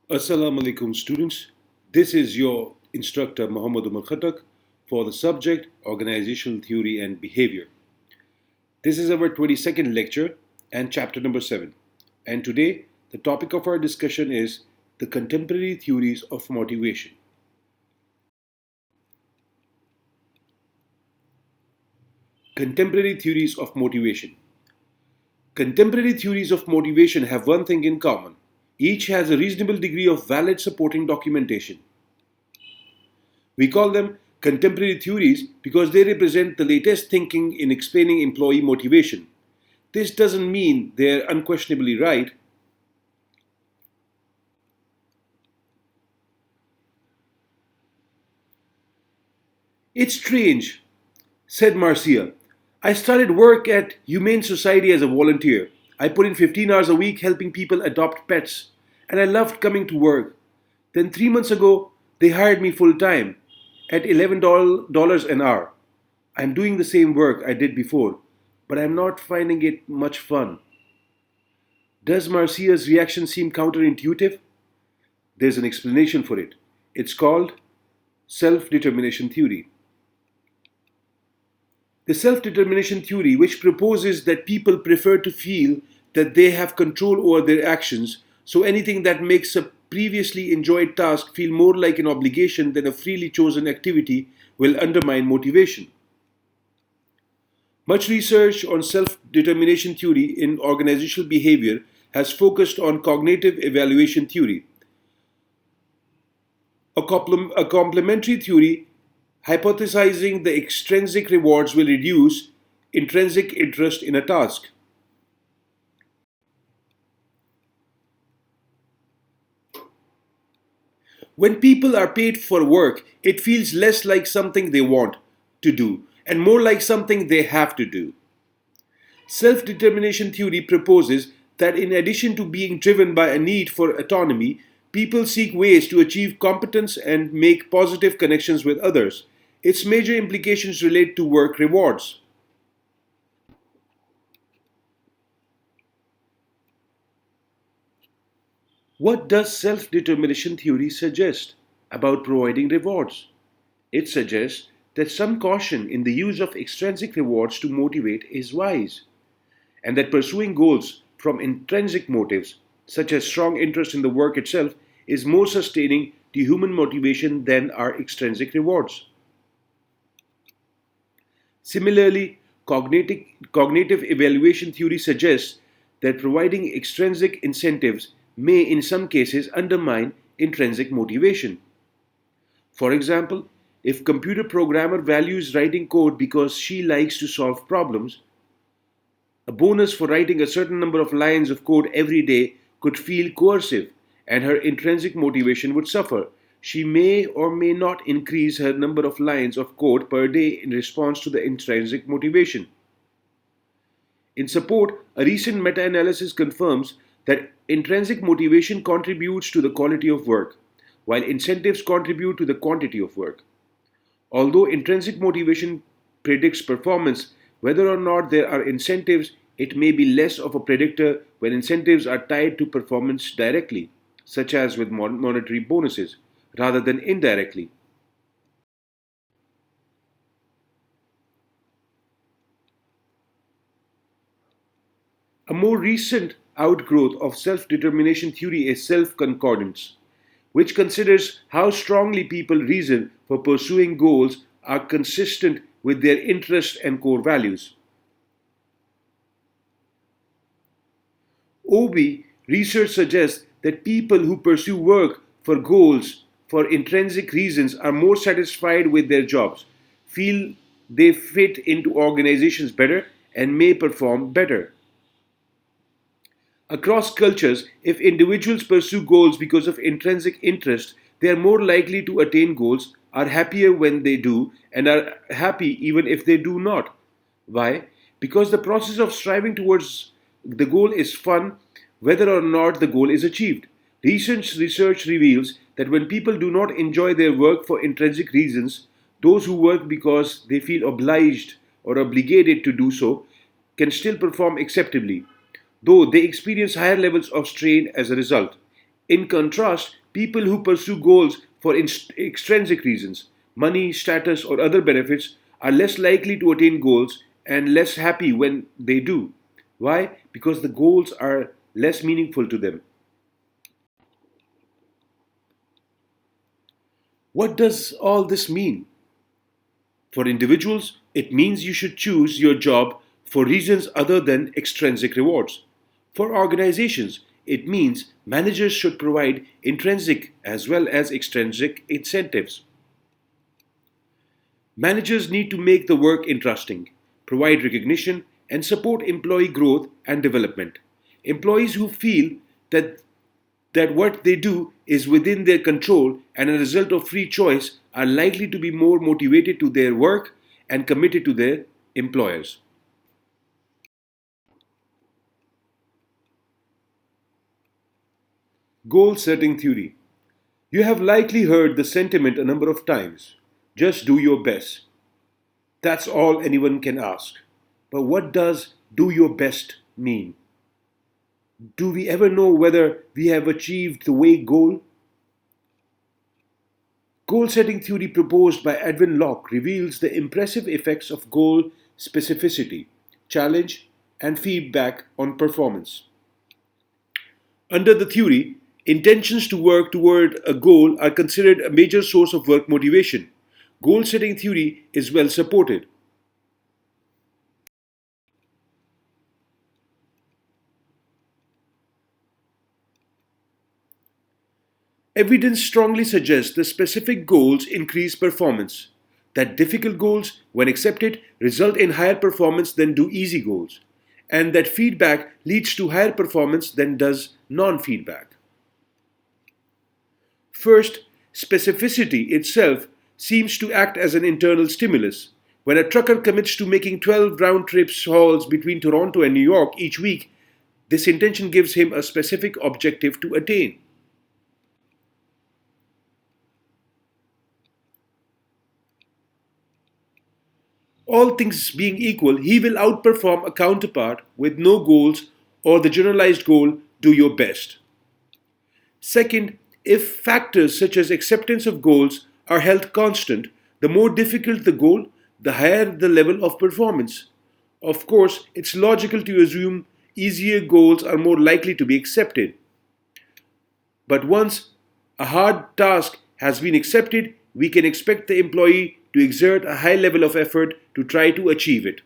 Assalamu alaikum students. This is your instructor Muhammad Umar Khattak for the subject Organizational Theory and Behavior. This is our 22nd lecture and chapter number 7. And today the topic of our discussion is the contemporary theories of motivation. Contemporary theories of motivation. Contemporary theories of motivation have one thing in common. Each has a reasonable degree of valid supporting documentation. We call them contemporary theories because they represent the latest thinking in explaining employee motivation. This doesn't mean they're unquestionably right. It's strange, said Marcia. I started work at Humane Society as a volunteer. I put in 15 hours a week helping people adopt pets, and I loved coming to work. Then 3 months ago, they hired me full time at $11 an hour. I'm doing the same work I did before, but I'm not finding it much fun. Does Marcia's reaction seem counterintuitive? There's an explanation for it. It's called self determination theory. The self determination theory, which proposes that people prefer to feel that they have control over their actions, so anything that makes a previously enjoyed task feel more like an obligation than a freely chosen activity, will undermine motivation. Much research on self determination theory in organizational behavior has focused on cognitive evaluation theory, a complementary theory hypothesizing the extrinsic rewards will reduce intrinsic interest in a task. When people are paid for work, it feels less like something they want to do and more like something they have to do. Self determination theory proposes that in addition to being driven by a need for autonomy, people seek ways to achieve competence and make positive connections with others. Its major implications relate to work rewards. What does self determination theory suggest about providing rewards? It suggests that some caution in the use of extrinsic rewards to motivate is wise, and that pursuing goals from intrinsic motives, such as strong interest in the work itself, is more sustaining to human motivation than are extrinsic rewards. Similarly, cognitive evaluation theory suggests that providing extrinsic incentives may, in some cases, undermine intrinsic motivation. For example, if computer programmer values writing code because she likes to solve problems, a bonus for writing a certain number of lines of code every day could feel coercive and her intrinsic motivation would suffer. She may or may not increase her number of lines of code per day in response to the intrinsic motivation. In support, a recent meta analysis confirms that intrinsic motivation contributes to the quality of work, while incentives contribute to the quantity of work. Although intrinsic motivation predicts performance, whether or not there are incentives, it may be less of a predictor when incentives are tied to performance directly, such as with monetary bonuses, rather than indirectly. A more recent outgrowth of self determination theory is self concordance, which considers how strongly people reason for pursuing goals are consistent with their interests and core values. OB research suggests that people who pursue work for goals for intrinsic reasons are more satisfied with their jobs, feel they fit into organizations better, and may perform better. Across cultures, if individuals pursue goals because of intrinsic interest, they are more likely to attain goals, are happier when they do, and are happy even if they do not. Why? Because the process of striving towards the goal is fun, whether or not the goal is achieved. Recent research reveals that when people do not enjoy their work for intrinsic reasons, those who work because they feel obliged or obligated to do so can still perform acceptably, though they experience higher levels of strain as a result. In contrast, people who pursue goals for extrinsic reasons, money, status, or other benefits, are less likely to attain goals and less happy when they do. Why? Because the goals are less meaningful to them. What does all this mean? For individuals, it means you should choose your job for reasons other than extrinsic rewards. For organizations, it means managers should provide intrinsic as well as extrinsic incentives. Managers need to make the work interesting, provide recognition, and support employee growth and development. Employees who feel that what they do is within their control and a result of free choice are likely to be more motivated to their work and committed to their employers. Goal setting theory. You have likely heard the sentiment a number of times. Just do your best. That's all anyone can ask. But what does do your best mean? Do we ever know whether we have achieved the way goal? Goal setting theory proposed by Edwin Locke reveals the impressive effects of goal specificity, challenge, and feedback on performance. Under the theory, intentions to work toward a goal are considered a major source of work motivation. Goal setting theory is well supported. Evidence strongly suggests that specific goals increase performance, that difficult goals, when accepted, result in higher performance than do easy goals, and that feedback leads to higher performance than does non feedback. First, specificity itself seems to act as an internal stimulus. When a trucker commits to making 12 round trips hauls between Toronto and New York each week, this intention gives him a specific objective to attain. All things being equal, he will outperform a counterpart with no goals or the generalized goal, do your best. Second, if factors such as acceptance of goals are held constant, the more difficult the goal, the higher the level of performance. Of course, it's logical to assume easier goals are more likely to be accepted. But once a hard task has been accepted, we can expect the employee to exert a high level of effort to try to achieve it.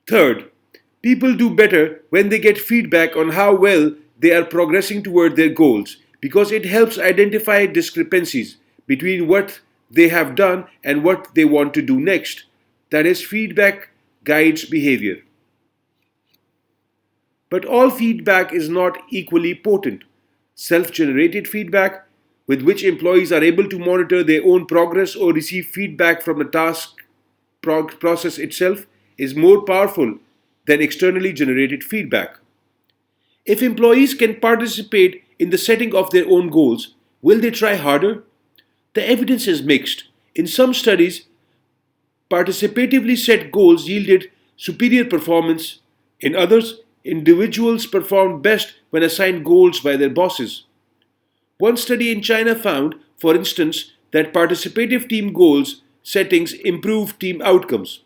Third, people do better when they get feedback on how well they are progressing toward their goals because it helps identify discrepancies between what they have done and what they want to do next. That is, feedback guides behavior. But all feedback is not equally potent. Self generated feedback, with which employees are able to monitor their own progress or receive feedback from the task process itself, is more powerful than externally generated feedback. If employees can participate in the setting of their own goals, will they try harder? The evidence is mixed. In some studies, participatively set goals yielded superior performance. In others, individuals performed best when assigned goals by their bosses. One study in China found, for instance, that participative team goals settings improve team outcomes.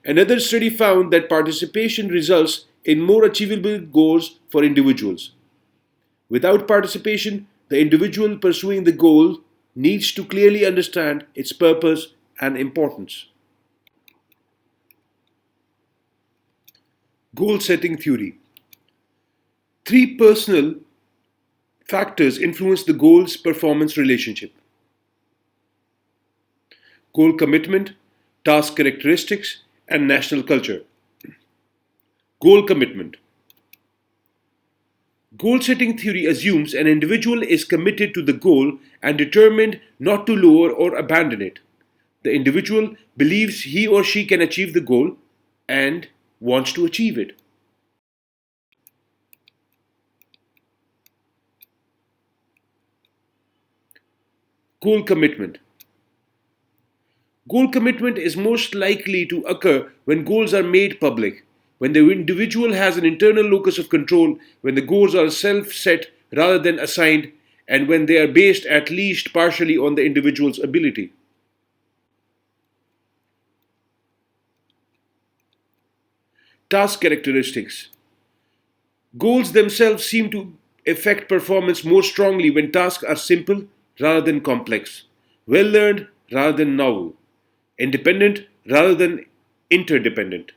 Another study found that participation results in more achievable goals for individuals. Without participation, the individual pursuing the goal needs to clearly understand its purpose and importance. Goal setting theory. Three personal factors influence the goals performance relationship: goal commitment, task characteristics, and national culture. Goal commitment. Goal setting theory assumes an individual is committed to the goal and determined not to lower or abandon it. The individual believes he or she can achieve the goal and wants to achieve it. Goal commitment. Goal commitment is most likely to occur when goals are made public, when the individual has an internal locus of control, when the goals are self set rather than assigned, and when they are based at least partially on the individual's ability. Task characteristics. Goals themselves seem to affect performance more strongly when tasks are simple rather than complex, well learned rather than novel, independent rather than interdependent,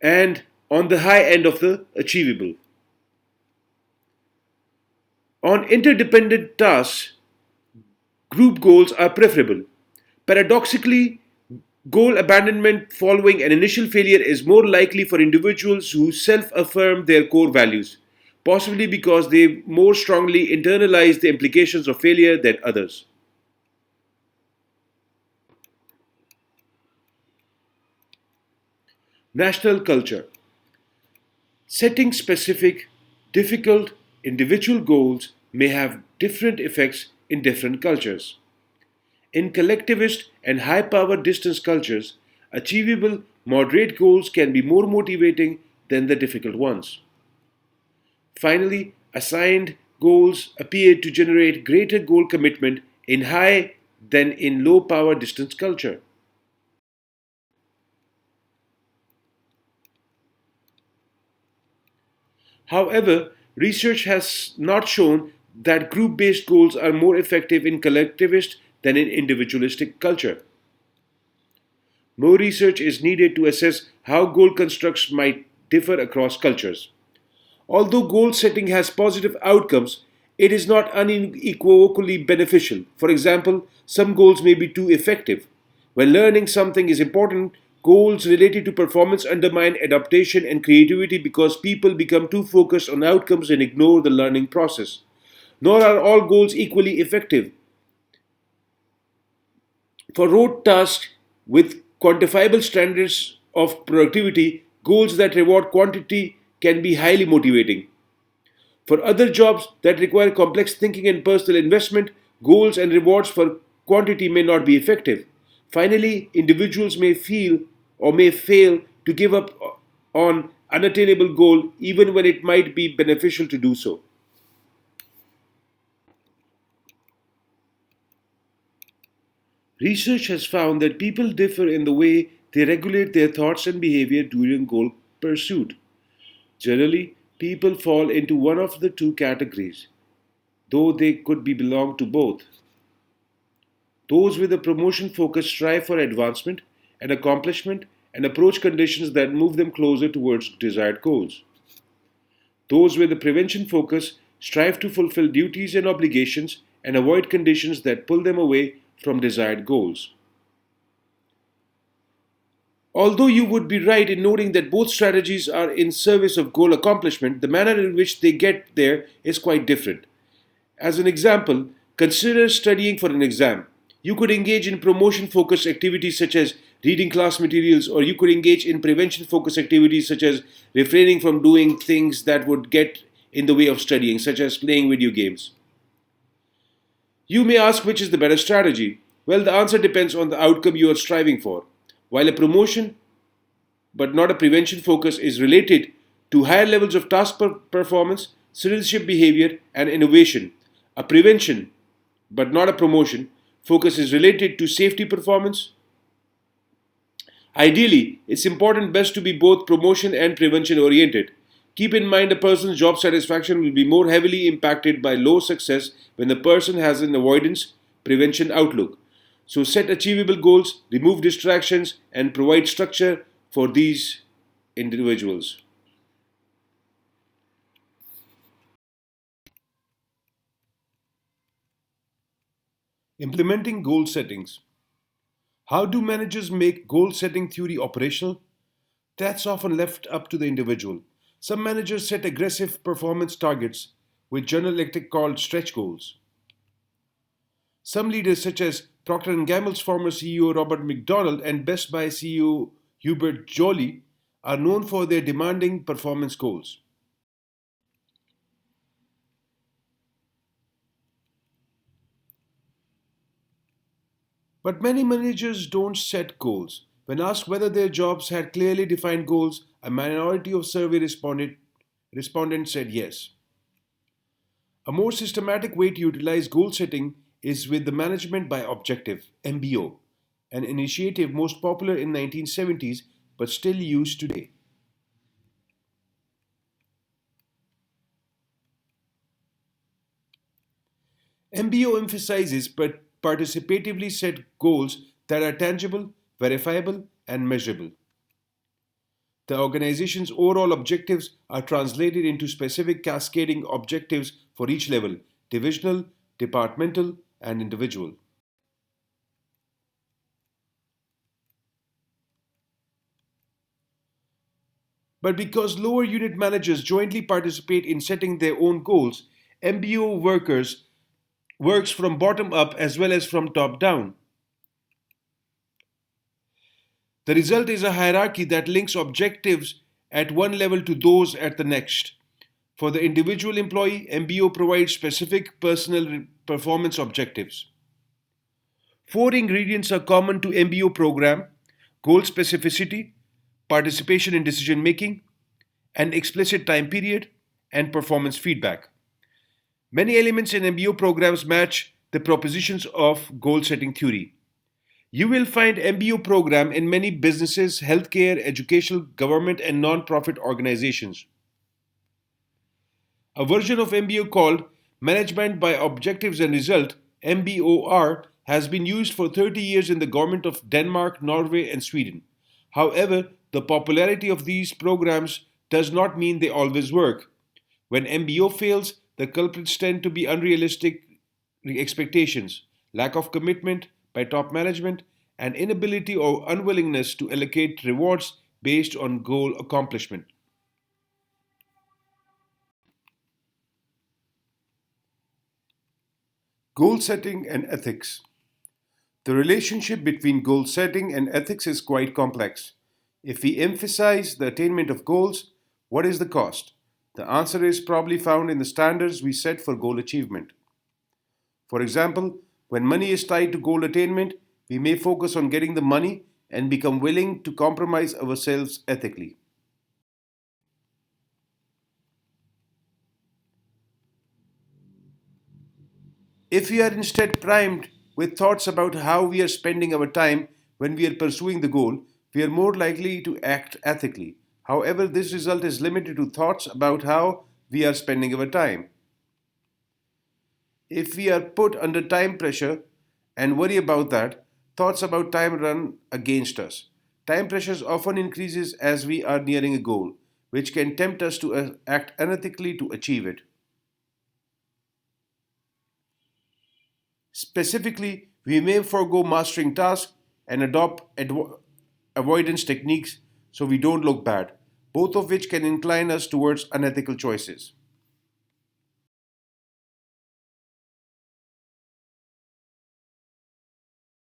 and on the high end of the achievable. On interdependent tasks, group goals are preferable. Paradoxically, goal abandonment following an initial failure is more likely for individuals who self affirm their core values, possibly because they more strongly internalize the implications of failure than others. National culture. Setting specific, difficult, individual goals may have different effects in different cultures. In collectivist and high power distance cultures, achievable, moderate goals can be more motivating than the difficult ones. Finally, assigned goals appear to generate greater goal commitment in high than in low power distance culture. However, research has not shown that group based goals are more effective in collectivist than in individualistic culture. More research is needed to assess how goal constructs might differ across cultures. Although goal setting has positive outcomes, it is not unequivocally beneficial. For example, some goals may be too effective. When learning something is important, goals related to performance undermine adaptation and creativity because people become too focused on outcomes and ignore the learning process. Nor are all goals equally effective. For rote tasks with quantifiable standards of productivity, goals that reward quantity can be highly motivating. For other jobs that require complex thinking and personal investment, goals and rewards for quantity may not be effective. Finally, individuals may feel or may fail to give up on unattainable goal even when it might be beneficial to do so. Research has found that people differ in the way they regulate their thoughts and behavior during goal pursuit. Generally, people fall into one of the two categories, though they could be belong to both. Those with a promotion focus strive for advancement and accomplishment and approach conditions that move them closer towards desired goals. Those with a prevention focus strive to fulfill duties and obligations and avoid conditions that pull them away from desired goals. Although you would be right in noting that both strategies are in service of goal accomplishment, the manner in which they get there is quite different. As an example, consider studying for an exam. You could engage in promotion focused activities such as reading class materials, or you could engage in prevention focused activities such as refraining from doing things that would get in the way of studying, such as playing video games. You may ask which is the better strategy. Well, the answer depends on the outcome you are striving for. While a promotion but not a prevention focus is related to higher levels of task performance, citizenship behavior, and innovation. A prevention, but not a promotion, focus is related to safety performance. Ideally, it's important best to be both promotion and prevention oriented. Keep in mind a person's job satisfaction will be more heavily impacted by low success when the person has an avoidance prevention outlook. So set achievable goals, remove distractions, and provide structure for these individuals. Implementing goal settings. How do managers make goal setting theory operational? That's often left up to the individual. Some managers set aggressive performance targets, which journalistic called stretch goals. Some leaders, such as Procter& Gamble's former CEO Robert McDonald and Best Buy CEO Hubert Joly, are known for their demanding performance goals. But many managers don't set goals. When asked whether their jobs had clearly defined goals, a minority of respondents said yes. A more systematic way to utilize goal setting is with the management by objective (MBO), an initiative most popular in the 1970s but still used today. MBO emphasizes participatively set goals that are tangible, verifiable, and measurable. The organization's overall objectives are translated into specific cascading objectives for each level divisional, departmental, and individual. But because lower unit managers jointly participate in setting their own goals, MBO works from bottom up as well as from top down. The result is a hierarchy that links objectives at one level to those at the next. For the individual employee, MBO provides specific personal performance objectives. Four ingredients are common to MBO program: goal specificity, participation in decision making, an explicit time period, and performance feedback. Many elements in MBO programs match the propositions of goal setting theory. You will find MBO program in many businesses, healthcare, educational, government, and non-profit organizations. A version of MBO called Management by Objectives and Result (MBOR) has been used for 30 years in the government of Denmark, Norway, and Sweden. However, the popularity of these programs does not mean they always work. When MBO fails, the culprits tend to be unrealistic expectations, lack of commitment by top management, and inability or unwillingness to allocate rewards based on goal accomplishment. Goal setting and ethics. The relationship between goal setting and ethics is quite complex. If we emphasize the attainment of goals, what is the cost? The answer is probably found in the standards we set for goal achievement. For example, when money is tied to goal attainment, we may focus on getting the money and become willing to compromise ourselves ethically. If we are instead primed with thoughts about how we are spending our time when we are pursuing the goal, we are more likely to act ethically. However, this result is limited to thoughts about how we are spending our time. If we are put under time pressure and worry about that, thoughts about time run against us. Time pressures often increases as we are nearing a goal, which can tempt us to act unethically to achieve it. Specifically, we may forego mastering tasks and adopt avoidance techniques so we don't look bad, both of which can incline us towards unethical choices.